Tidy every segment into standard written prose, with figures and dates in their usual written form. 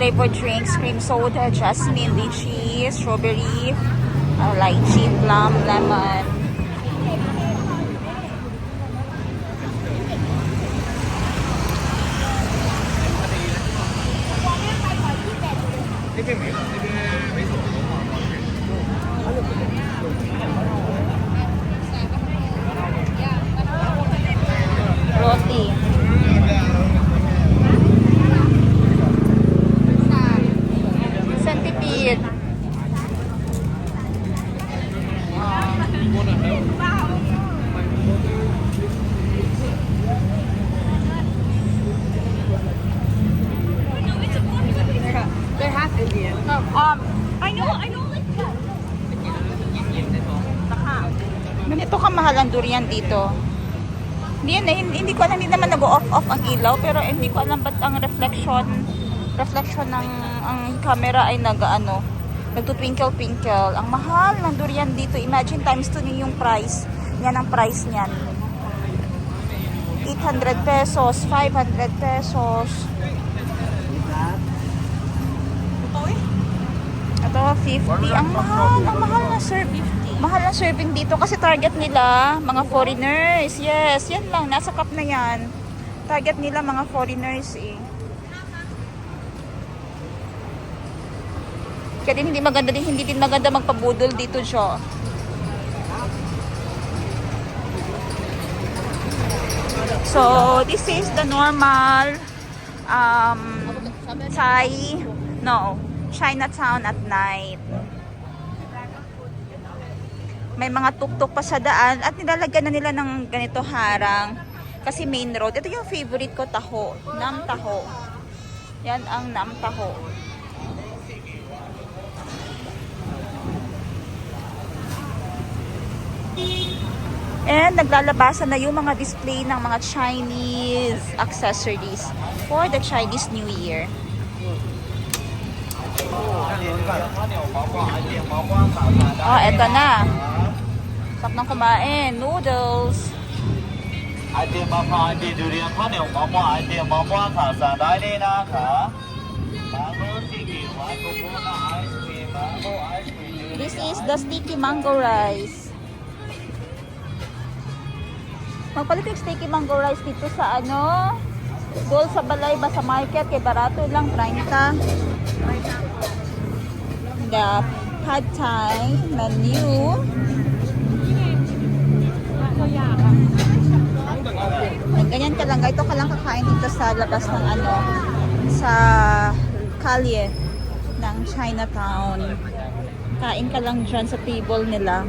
flavored drinks, cream soda, jasmine, lychee, strawberry, lychee, plum, lemon. Roti. Centipede. They're half Indian. I know. Ganito kamahal ang durian dito. Hindi ko alam, hindi naman nag-off ang ilaw, pero hindi ko alam ba't ang reflection ng ang camera ay nagtutwinkle-twinkle. Ang mahal ng durian dito. Imagine times 2 yung price. Yan ang price niyan. 800 pesos, 500 pesos. Ito, 50. Ang mahal na serving. Mahal na serving dito kasi target nila mga foreigners. Yes, yan lang. Nasa cup na yan. Target nila mga foreigners eh. Kaya din hindi din maganda magpabudol dito, Jo. So, this is the normal Chinatown at night. May mga tuk-tuk pa sa daan at nilalagyan na nila ng ganito harang kasi main road. Ito yung favorite ko, taho. Nam Taho. Yan ang Nam Taho. And naglalabasan na yung mga display ng mga Chinese accessories for the Chinese New Year. Oh, eto na. Sarap ng kumain. Noodles. This is the sticky mango rice. Magpalit yung sticky mango rice dito sa doon sa Balay ba sa market kay barato lang 30. The pad thai menu. Ganyan ka lang. Ito ka lang kakain dito sa labas ng sa kalye ng Chinatown. Kain ka lang dyan sa table nila.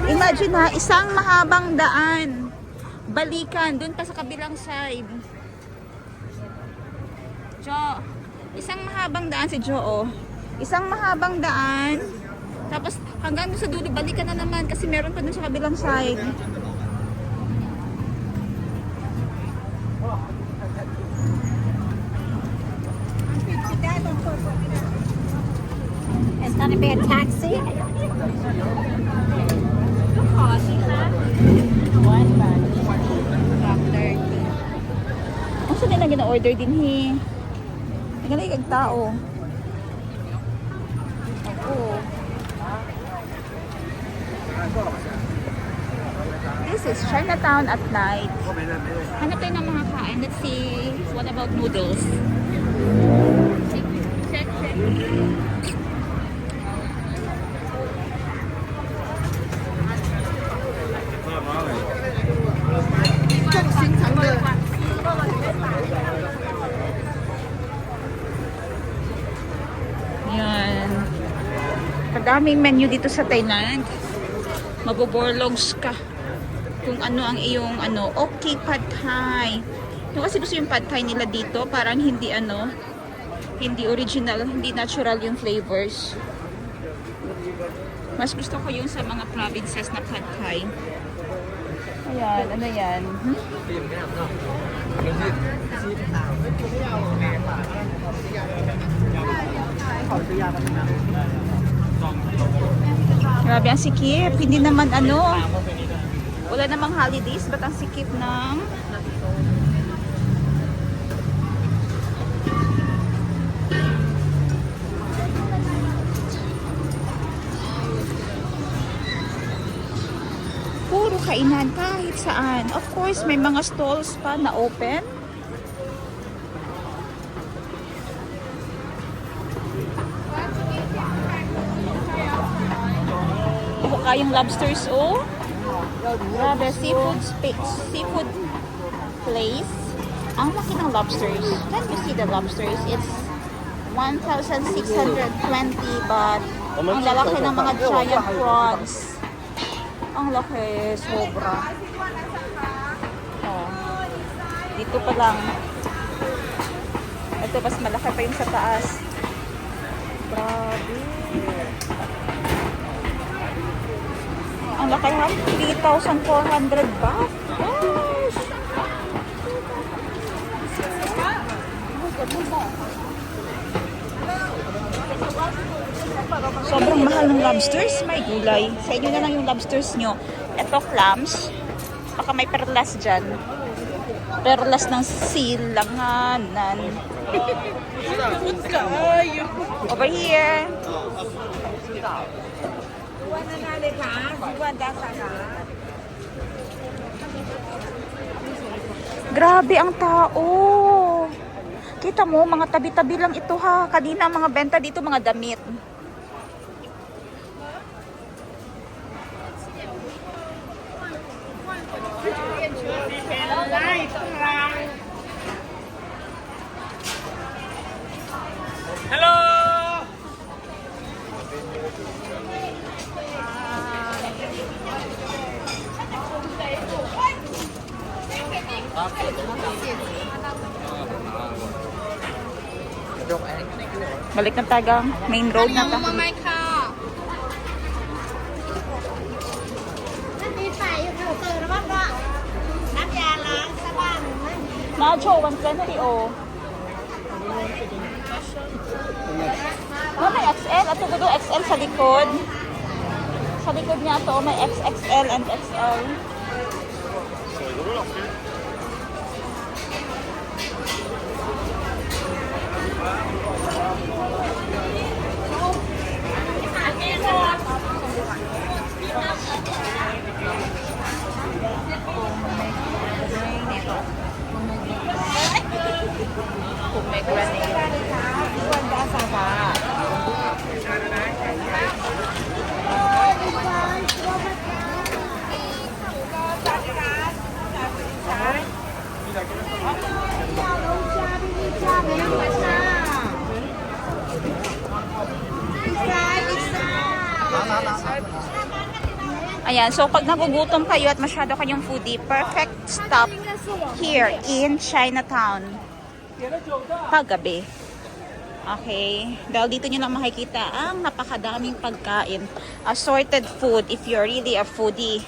Imagine ha, isang mahabang daan. Balikan, dun pa sa kabilang side. Jo, isang mahabang daan si Jo, oh. Isang mahabang daan. Tapos hanggang dun sa dulo, balikan na naman kasi meron pa dun sa kabilang side. It's gonna be a taxi. Ang saan nila gina-order din Nagalay kag tao. Oo. This is Chinatown at night. Hanap tayo ng mga kain. Let's see, what about noodles? Check. Yan. Kadaming menu dito sa Thailand. Maboborlogs ka kung ano ang iyong okay, pad thai. Yung kasi gusto yung pad thai nila dito, parang hindi hindi original, hindi natural yung flavors. Mas gusto ko yung sa mga provinces na pad thai. Ayan, ano yan? Grabe ang sikip. Hindi naman ano. Wala namang holidays. Ba't ang sikip ng... Puro kainan kahit saan. Of course, may mga stalls pa na open. Ito kayong lobsters, oh. Grabe, seafood place. Ang laki ng lobsters. Can you see the lobsters? It's 1,620 but ang lalaki ng mga giant prawns. Ang laki, sobra. Oh. Dito pa lang. Ito, mas malaki pa yung sa taas. Grabe. Ang laki ha? 3,400 baht. Gosh! Sobrang mahal ng lobsters. May gulay. Sa inyo na lang yung lobsters nyo. Ito, clams. Baka may perlas dyan. Perlas ng silanganan. Over here. Grabe ang tao. Kita mo, mga tabi-tabi lang ito ha. Kanina mga benta dito, mga damit. Balik na tagang main road na ta. Nacho, 120 oh. May XL. At ito XL sa likod. Sa likod niya ito, may XXL and XL. Ayan, so pag nagugutom kayo at masyado kayong foodie, perfect stop here in Chinatown. Paggabi. Okay? Dahil dito nyo lang makikita ang napakadaming pagkain. Assorted food if you're really a foodie.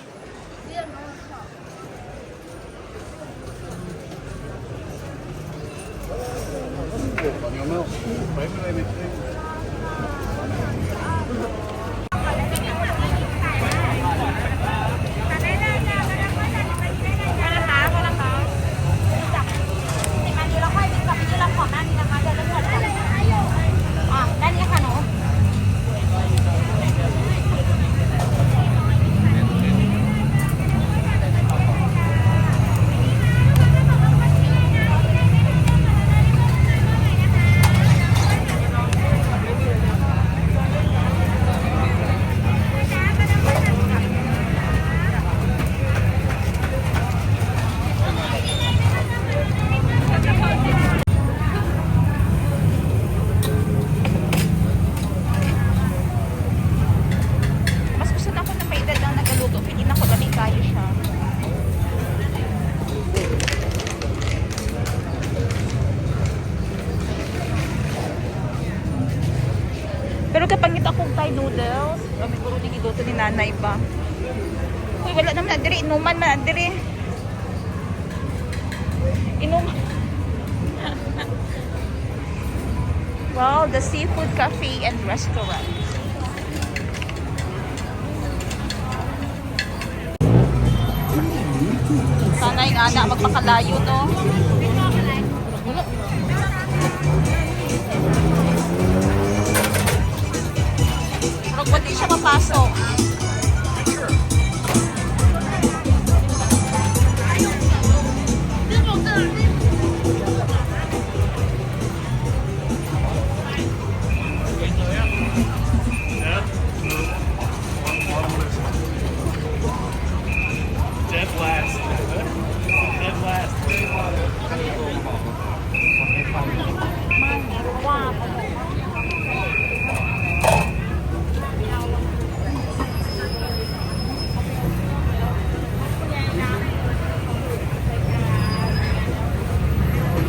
Pero kapangit akong Thai noodles, kami puro ni giluto ni nanay ba. Uy, wala naman na diri, inuman man na diri. Inuman. Wow, the Seafood Cafe and Restaurant. Sana'y nga na magpakalayo, no? Pero ba't di siya mapasok? Dead last. Dead last.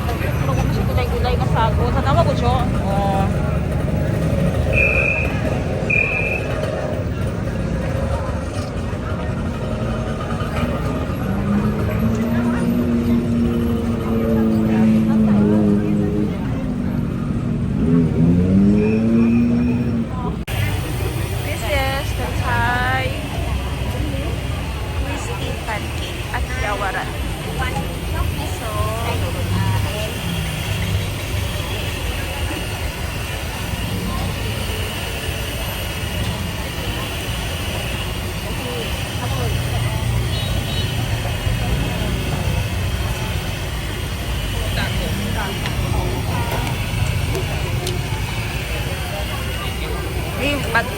Pero kung siya gulay-gulay na sago, tanawa ko siya. Oh. This is the Thai crispy pancake at Dawaran. So,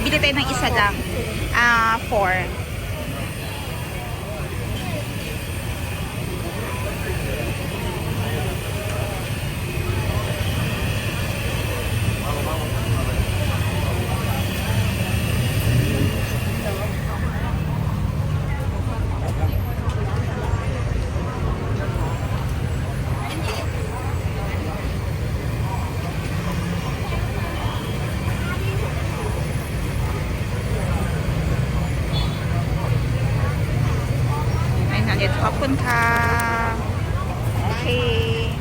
bili tayo ng isa lang. 4.ขอบคุณค่ะ Okay.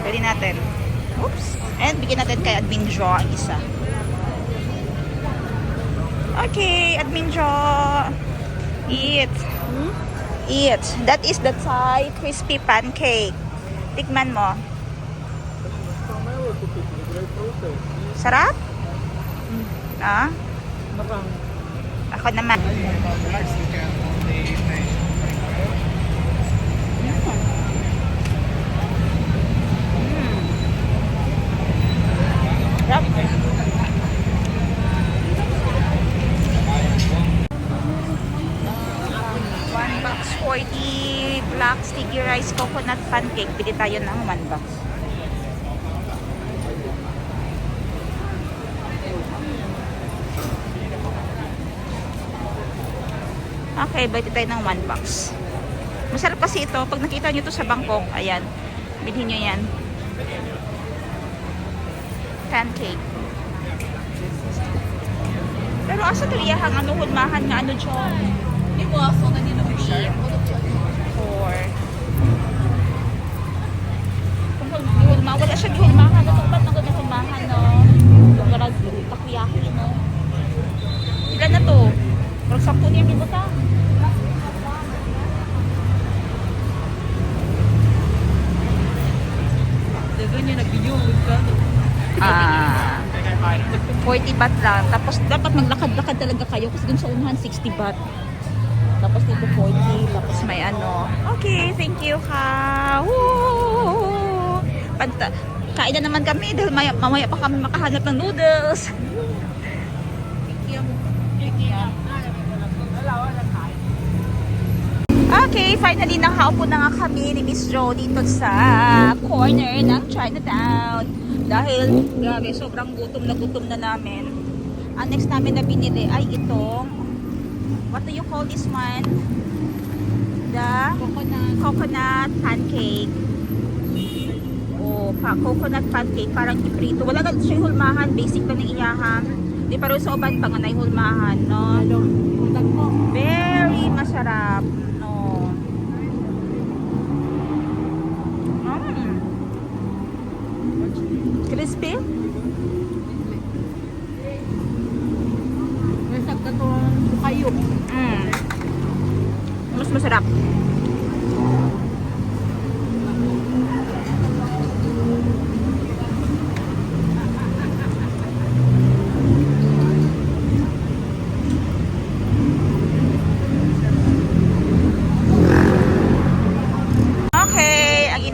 Pwede natin. Oops. And bigyan natin kay Admin Jo ang isa. Okay, Admin Jo. Eat. Eat. That is the Thai crispy pancake. Tikman mo. Sarap? Ah? Ako naman. Sarap. $1.40 black sticky rice coconut pancake. Bili tayo ng $1. Okay, bili tayo ng $1. Masarap kasi ito. Pag nakita nyo ito sa Bangkok, ayan, bilhin nyo yan. Pancake. Pero asa ito iyahang ano, hulmahan nga ano, Chong? Hindi mo ako kanino 3, 4. Kung hulmahan, wala siya hulmahan. Ito ba't nagod na hulmahan, no? Itong garag, takoyaki, no? Ilan na to? Pero 10 niya bibuta. Ganyan, nag-video ka. 40 baht lang. Tapos dapat maglakad-lakad talaga kayo kasi dun sa unahan 60 baht. Tapos dito 40. Tapos may ano. Okay, thank you ka. Woo! Kain na naman kami dahil mamaya pa kami makahanap ng noodles. Okay, finally nakaupo na nga kami ni Miss Jo dito sa corner ng Chinatown. Dahil, grabe, sobrang gutom na namin. Ang next namin na binili ay itong, what do you call this one? The coconut pancake. Oh, coconut pancake, parang iprito. Wala na siya hulmahan, basic lang ng iyahan. Di pa rin sa uban pa nga na hulmahan, no? Very masarap.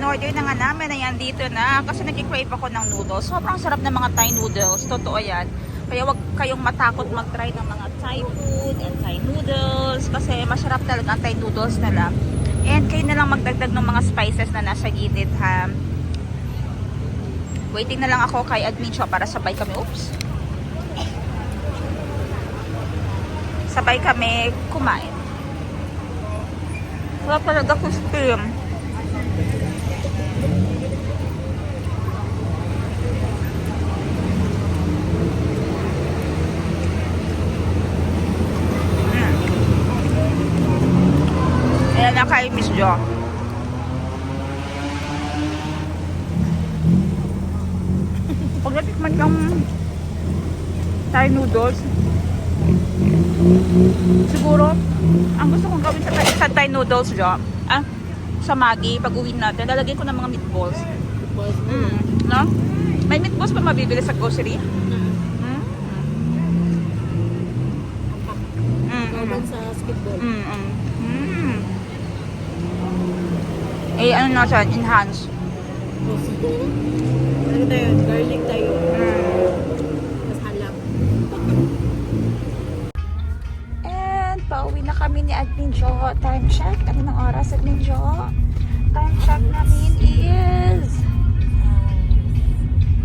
in-order na nga namin. Ayan, dito na. Kasi nag-crave ako ng noodles. Sobrang sarap ng mga Thai noodles. Totoo yan. Kaya wag kayong matakot mag-try ng mga Thai food and Thai noodles. Kasi masarap talaga ang Thai noodles nila. And kayo na lang magdagdag ng mga spices na nasa gilid, ha. Waiting na lang ako kay Admin Cho para sabay kami. Oops. Sabay kami kumain. Sarap talaga kung steam. Ayan na kay Miss Jo. Pag natikman kang Thai noodles, siguro, ang gusto kong gawin sa Thai noodles, Jo, sa Maggi, pag uwi natin, lalagyan ko ng mga meatballs. No? May meatballs pa mabibili sa grocery? Sa skateboard. Eh, ano na siya? Enhance. Ano tayo? Garlic tayo. Mas halap. And, pauwi na kami ni Admin Jo. Time check. Ano ng oras, Admin Jo? Time check namin is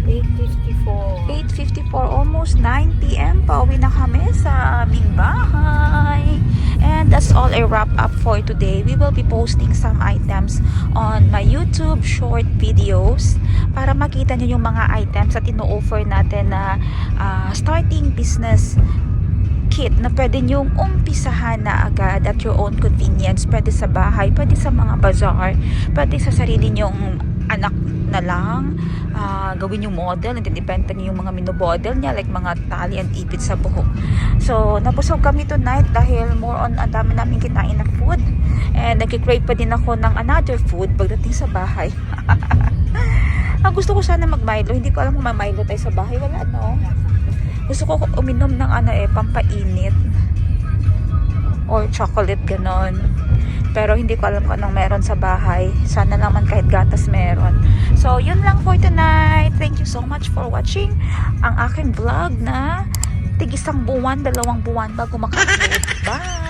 8:54. Almost 9 p.m. Pauwi na kami sa aming bahay. And that's all a wrap up for today. We will be posting some items on my YouTube short videos para makita nyo yung mga items at ino-offer natin na starting business kit na pwede nyong umpisahan na agad at your own convenience. Pwede sa bahay, pwede sa mga bazaar, pwede sa sarili nyong anak na lang. Gawin yung model, nagdidepende nyo yung mga minumodel niya, like mga tali and ipit sa buhok. So, napusog kami tonight dahil more on ang dami namin kinain na food. And nagkikrave pa din ako ng another food pagdating sa bahay. Gusto ko sana mag-Milo. Hindi ko alam kung may Milo tayo sa bahay. Wala, no? Gusto ko uminom ng pampainit. Or chocolate, ganon. Pero hindi ko alam kung anong meron sa bahay. Sana naman kahit gatas meron. So, yun lang for tonight. Thank you so much for watching ang aking vlog na tig-1 buwan, 2 buwan bago maka-upload. Bye!